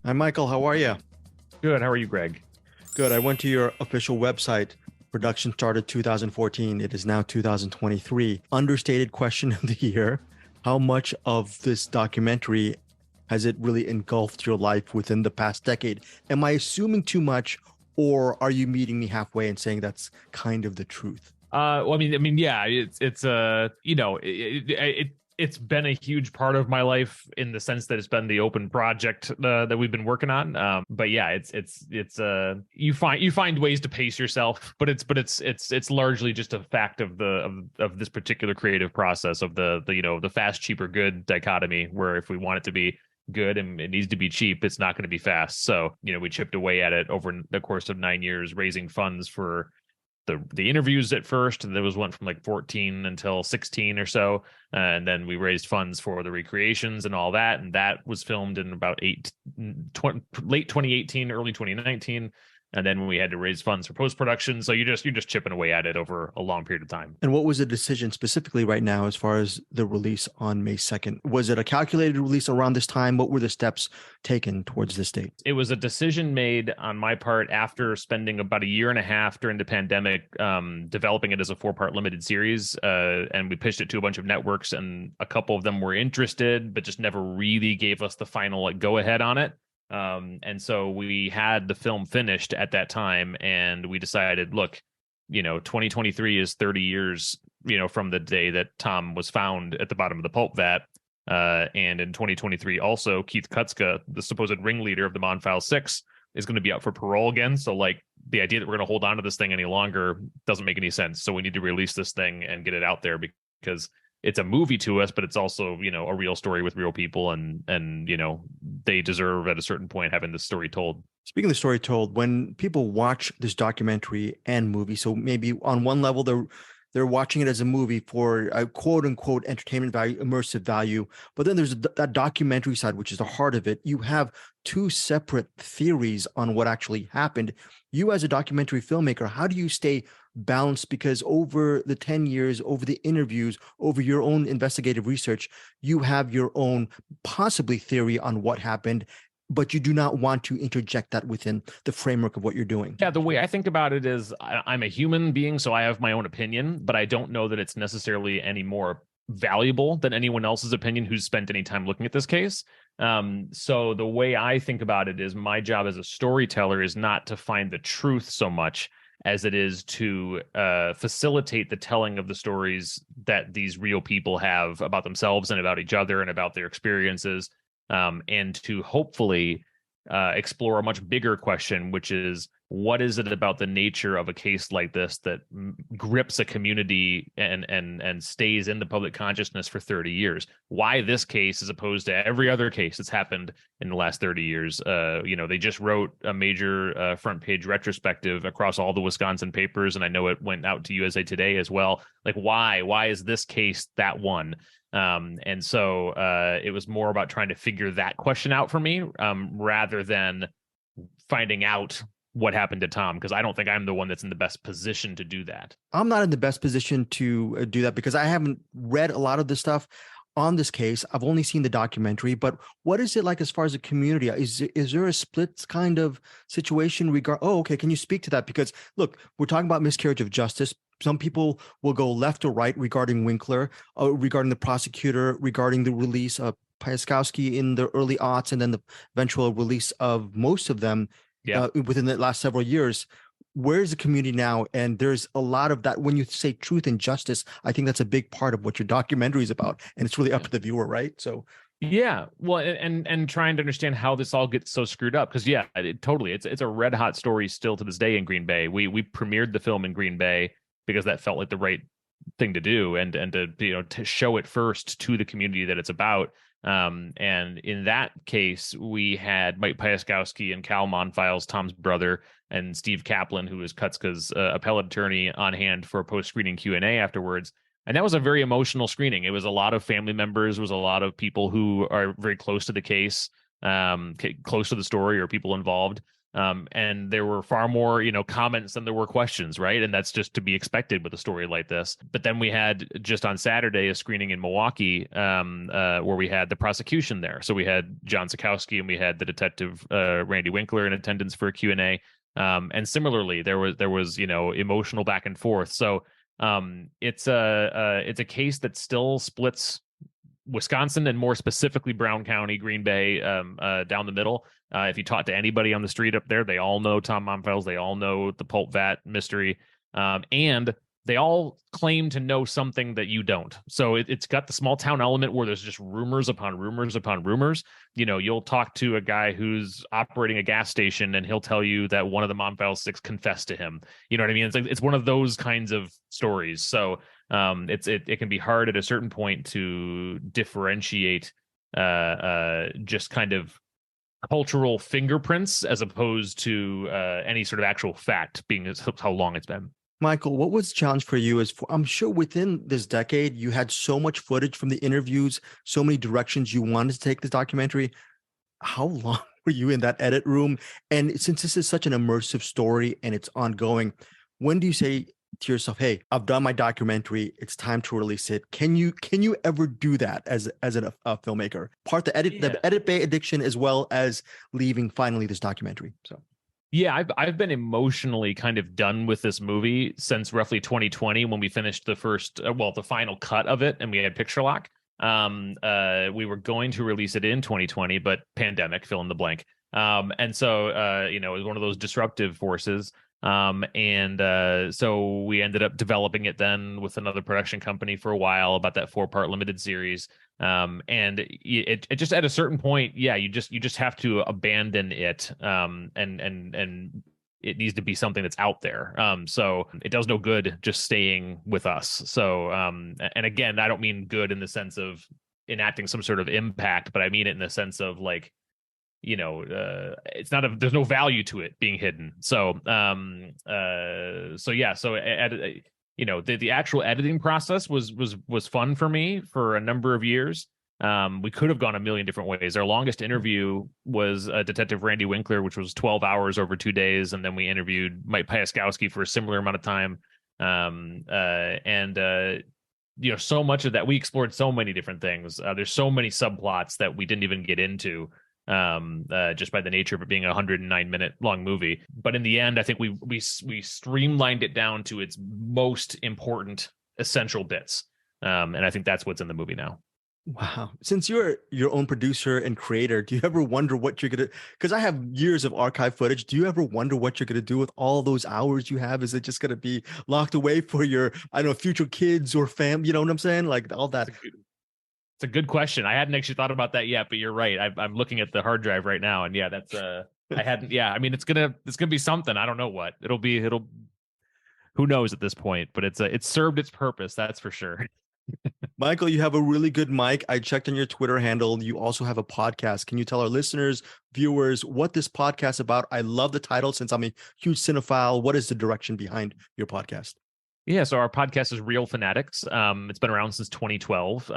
Hi, Michael. How are you? Good. How are you, Greg? Good. I went to your official website. Production started 2014. It is now 2023. Understated question of the year. How much of this documentary has it really engulfed your life within the past decade? Am I assuming too much, or are you meeting me halfway and saying that's kind of the truth? Yeah, it's been a huge part of my life in the sense that it's been the open project that we've been working on. But yeah, you find ways to pace yourself, but it's largely just a fact of of this particular creative process of the fast, cheap, or good dichotomy. Where if we want it to be good and it needs to be cheap, it's not going to be fast. So we chipped away at it over the course of 9 years, raising funds for the interviews at first, and there was one from like 14 until 16 or so, and then we raised funds for the recreations and all that, and that was filmed in about late 2018, early 2019, and then we had to raise funds for post-production. So you're just chipping away at it over a long period of time. And what was the decision specifically right now as far as the release on May 2nd? Was it a calculated release around this time? What were the steps taken towards this date? It was a decision made on my part after spending about a year and a half during the pandemic developing it as a 4-part limited series. And we pitched it to a bunch of networks, and a couple of them were interested, but just never really gave us the final go ahead on it. And so we had the film finished at that time, and we decided, look, 2023 is 30 years, from the day that Tom was found at the bottom of the pulp vat. And in 2023, also, Keith Kutska, the supposed ringleader of the Monfils 6, is going to be up for parole again. So, like, the idea that we're going to hold on to this thing any longer doesn't make any sense. So we need to release this thing and get it out there, because it's a movie to us, but it's also, a real story with real people, and they deserve at a certain point having this story told. Speaking of the story told, when people watch this documentary and movie, so maybe on one level they're watching it as a movie for a quote unquote entertainment value, immersive value, but then there's that documentary side, which is the heart of it. You have two separate theories on what actually happened. You, as a documentary filmmaker, how do you stay balanced? Because over the 10 years, over the interviews, over your own investigative research, you have your own possibly theory on what happened, but you do not want to interject that within the framework of what you're doing. Yeah, the way I think about it is I'm a human being, so I have my own opinion, but I don't know that it's necessarily any more valuable than anyone else's opinion who's spent any time looking at this case. So the way I think about it is my job as a storyteller is not to find the truth so much as it is to facilitate the telling of the stories that these real people have about themselves and about each other and about their experiences, and to hopefully explore a much bigger question, which is, what is it about the nature of a case like this that grips a community and stays in the public consciousness for 30 years? Why this case as opposed to every other case that's happened in the last 30 years? They just wrote a major front page retrospective across all the Wisconsin papers, and I know it went out to USA Today as well. Like, why is this case that one? And so it was more about trying to figure that question out for me, rather than finding out what happened to Tom, because I don't think I'm the one that's in the best position to do that. I'm not in the best position to do that because I haven't read a lot of the stuff on this case. I've only seen the documentary, but what is it like as far as the community? Is there a split kind of situation okay, can you speak to that? Because look, we're talking about miscarriage of justice. Some people will go left or right regarding Winkler, regarding the prosecutor, regarding the release of Piaskowski in the early aughts, and then the eventual release of most of them within the last several years. Where's the community now? And there's a lot of that. When you say truth and justice, I think that's a big part of what your documentary is about, and it's really up to the viewer, right? So yeah, well, and trying to understand how this all gets so screwed up, because totally, it's a red hot story still to this day in Green Bay. We premiered the film in Green Bay because that felt like the right thing to do, and to show it first to the community that it's about. And in that case, we had Mike Piaskowski and Cal Monfils, Tom's brother, and Steve Kaplan, who is Kutska's appellate attorney, on hand for a post-screening Q&A afterwards. And that was a very emotional screening. It was a lot of family members, it was a lot of people who are very close to the case, close to the story, or people involved. And there were far more, comments than there were questions, right? And that's just to be expected with a story like this. But then we had just on Saturday a screening in Milwaukee, where we had the prosecution there. So we had John Sikowski and we had the detective Randy Winkler in attendance for a Q&A. And similarly, there was emotional back and forth. So it's a case that still splits Wisconsin and more specifically Brown County, Green Bay, down the middle. If you talk to anybody on the street up there, they all know Tom Monfils. They all know the Pulp Vat mystery. And they all claim to know something that you don't. So it's got the small town element where there's just rumors upon rumors upon rumors. You'll talk to a guy who's operating a gas station and he'll tell you that one of the Monfils six confessed to him. You know what I mean? It's like, it's one of those kinds of stories. So it can be hard at a certain point to differentiate just kind of cultural fingerprints as opposed to any sort of actual fact, being how long it's been. Michael, what was the challenge for you I'm sure within this decade, you had so much footage from the interviews, so many directions you wanted to take this documentary. How long were you in that edit room? And since this is such an immersive story and it's ongoing, when do you say to yourself, hey, I've done my documentary, it's time to release it? Can you ever do that as a filmmaker? The edit bay addiction as well as leaving finally this documentary. So yeah, I've been emotionally kind of done with this movie since roughly 2020 when we finished the the final cut of it and we had picture lock. We were going to release it in 2020, but pandemic, fill in the blank. And so it was one of those disruptive forces. So we ended up developing it then with another production company for a while about that 4-part limited series. And it just at a certain point, you just have to abandon it. And it needs to be something that's out there. So it does no good just staying with us. So, and again, I don't mean good in the sense of enacting some sort of impact, but I mean it in the sense of like, it's not there's no value to it being hidden. So the actual editing process was fun for me for a number of years. We could have gone a million different ways. Our longest interview was Detective Randy Winkler, which was 12 hours over 2 days, and then we interviewed Mike Piaskowski for a similar amount of time. So much of that, we explored so many different things. There's so many subplots that we didn't even get into, just by the nature of it being a 109-minute long movie. But in the end, I think we streamlined it down to its most important essential bits. And I think that's what's in the movie now. Wow. Since you're your own producer and creator, do you ever wonder what you're going to, because I have years of archive footage. Do you ever wonder what you're going to do with all those hours you have? Is it just going to be locked away for your, I don't know, future kids or fam? You know what I'm saying? Like all that. It's a good question. I hadn't actually thought about that yet, but you're right. I'm looking at the hard drive right now, and yeah, that's I hadn't. Yeah, I mean, it's gonna be something. I don't know what it'll be. Who knows at this point? But it's served its purpose. That's for sure. Michael, you have a really good mic. I checked on your Twitter handle. You also have a podcast. Can you tell our listeners, viewers, what this podcast is about? I love the title since I'm a huge cinephile. What is the direction behind your podcast? Yeah, so our podcast is Real Fanatics. It's been around since 2012.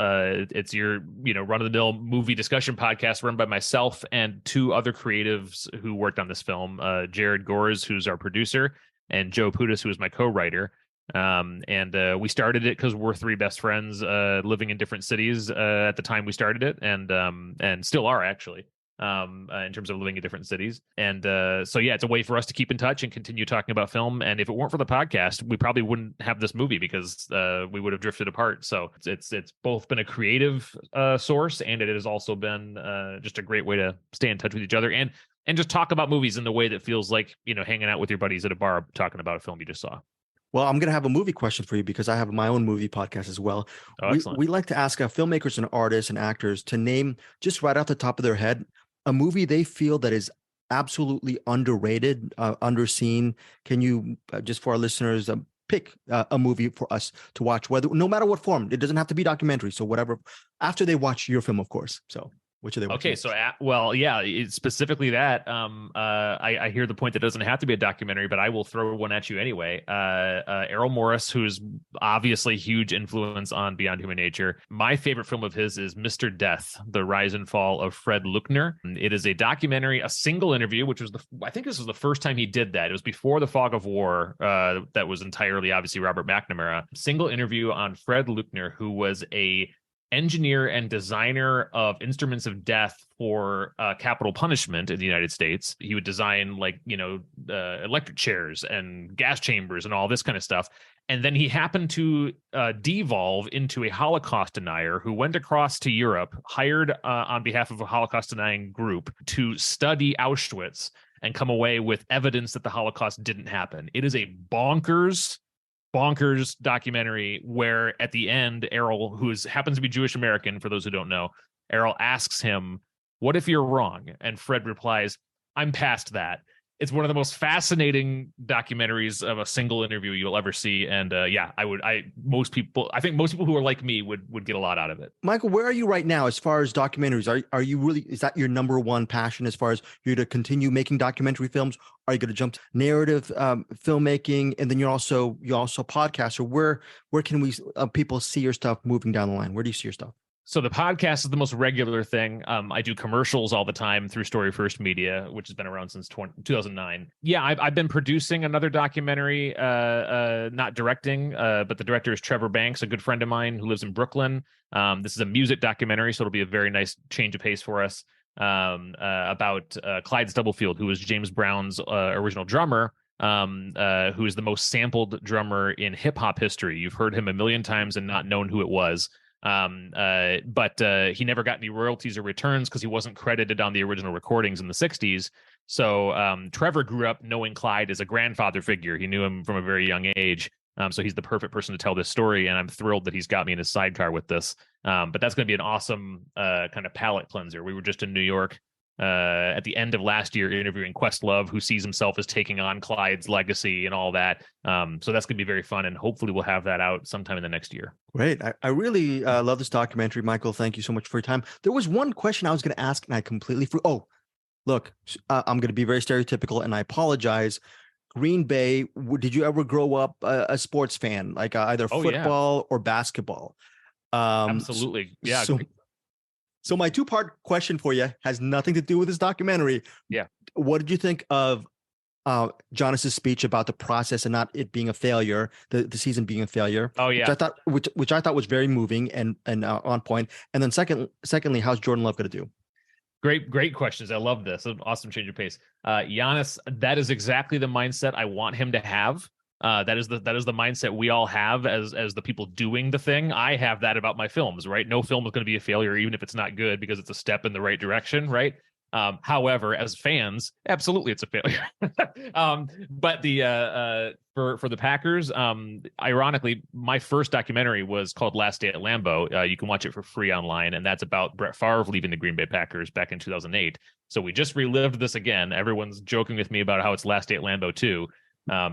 It's your run-of-the-mill movie discussion podcast run by myself and 2 other creatives who worked on this film, Jared Gores, who's our producer, and Joe Putis, who is my co-writer. We started it because we're 3 best friends living in different cities at the time we started it, and still are actually. In terms of living in different cities. And it's a way for us to keep in touch and continue talking about film. And if it weren't for the podcast, we probably wouldn't have this movie because we would have drifted apart. So it's both been a creative source, and it has also been just a great way to stay in touch with each other and just talk about movies in the way that feels like, hanging out with your buddies at a bar talking about a film you just saw. Well, I'm going to have a movie question for you because I have my own movie podcast as well. Oh, we like to ask filmmakers and artists and actors to name just right off the top of their head a movie they feel that is absolutely underrated, underseen. Can you, just for our listeners, pick a movie for us to watch, no matter what form? It doesn't have to be documentary. So whatever, after they watch your film, of course. So Which are they watching Okay, next? so well, yeah, specifically that. I hear the point that it doesn't have to be a documentary, but I will throw one at you anyway. Errol Morris, who's obviously a huge influence on Beyond Human Nature. My favorite film of his is Mr. Death: The Rise and Fall of Fred Luckner. It is a documentary, a single interview, which was I think this was the first time he did that. It was before the Fog of War. That was entirely obviously Robert McNamara. Single interview on Fred Luckner, who was a engineer and designer of instruments of death for capital punishment in the United States. He would design electric chairs and gas chambers and all this kind of stuff. And then he happened to devolve into a Holocaust denier who went across to Europe, hired on behalf of a Holocaust denying group to study Auschwitz and come away with evidence that the Holocaust didn't happen. It is a bonkers documentary where at the end, Errol, who happens to be Jewish American, for those who don't know, Errol asks him, "What if you're wrong?" And Fred replies, "I'm past that." It's one of the most fascinating documentaries of a single interview you'll ever see. And I think most people who are like me would get a lot out of it. Michael, where are you right now as far as documentaries? Are you really, is that your number one passion as far as you to continue making documentary films? Are you going to jump to narrative filmmaking, and then you also podcast? Or where can we people see your stuff moving down the line? Where do you see your stuff? So the podcast is the most regular thing. I do commercials all the time through Story First Media, which has been around since 2009. Yeah, I've been producing another documentary, not directing, but the director is Trevor Banks, a good friend of mine who lives in Brooklyn. This is a music documentary, so it'll be a very nice change of pace for us, about Clyde Stubblefield, who was James Brown's original drummer, who is the most sampled drummer in hip hop history. You've heard him a million times and not known who it was. But he never got any royalties or returns because he wasn't credited on the original recordings in the 60s. So Trevor grew up knowing Clyde as a grandfather figure. He knew him from a very young age. So he's the perfect person to tell this story, and I'm thrilled that he's got me in his sidecar with this. But that's going to be an awesome kind of palate cleanser. We were just in New York at the end of last year interviewing Questlove, who sees himself as taking on Clyde's legacy and all that. So that's going to be very fun, and hopefully we'll have that out sometime in the next year. Great. I really love this documentary, Michael. Thank you so much for your time. There was one question I was going to ask, and I completely forgot. Oh, look, I'm going to be very stereotypical, and I apologize. Green Bay, did you ever grow up a sports fan, like either football or basketball? Absolutely. Yeah. So my two-part question for you has nothing to do with this documentary. Yeah. What did you think of Jonas's speech about the process and not it being a failure, the season being a failure? Oh yeah. Which I thought was very moving and on point. And then secondly, how's Jordan Love going to do? Great questions. I love this. An awesome change of pace. Giannis, that is exactly the mindset I want him to have. That is the mindset we all have as the people doing the thing. I have that about my films, right? No film is going to be a failure, even if it's not good, because it's a step in the right direction, right? However, as fans, absolutely it's a failure. But for the Packers, ironically, my first documentary was called Last Day at Lambeau. You can watch it for free online, and that's about Brett Favre leaving the Green Bay Packers back in 2008. So we just relived this again. Everyone's joking with me about how it's Last Day at Lambeau too.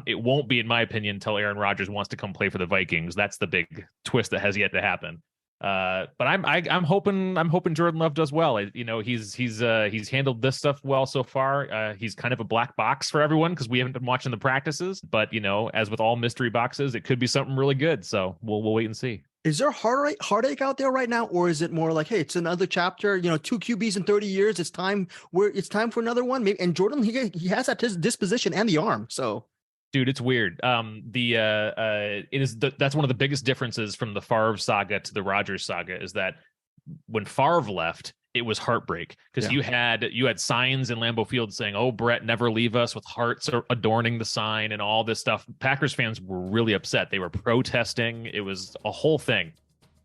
It won't be, in my opinion, until Aaron Rodgers wants to come play for the Vikings. That's the big twist that has yet to happen. But I'm hoping Jordan Love does well. He's handled this stuff well so far. He's kind of a black box for everyone because we haven't been watching the practices. But as with all mystery boxes, it could be something really good. So we'll wait and see. Is there heartache out there right now, or is it more like, hey, it's another chapter? 2 QBs in 30 years. It's time for another one. Maybe, and Jordan, he has that disposition and the arm. So. Dude, it's weird. That's one of the biggest differences from the Favre saga to the Rodgers saga is that when Favre left, it was heartbreak because you had signs in Lambeau Field saying, "Oh, Brett, never leave us," with hearts adorning the sign and all this stuff. Packers fans were really upset. They were protesting. It was a whole thing.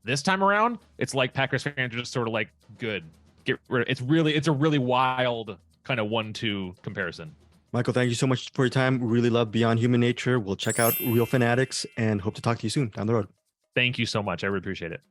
This time around, it's like Packers fans are just sort of like, "Good, get rid." It's a really wild kind of 1-2 comparison. Michael, thank you so much for your time. Really love Beyond Human Nature. We'll check out Real Fanatics and hope to talk to you soon down the road. Thank you so much. I really appreciate it.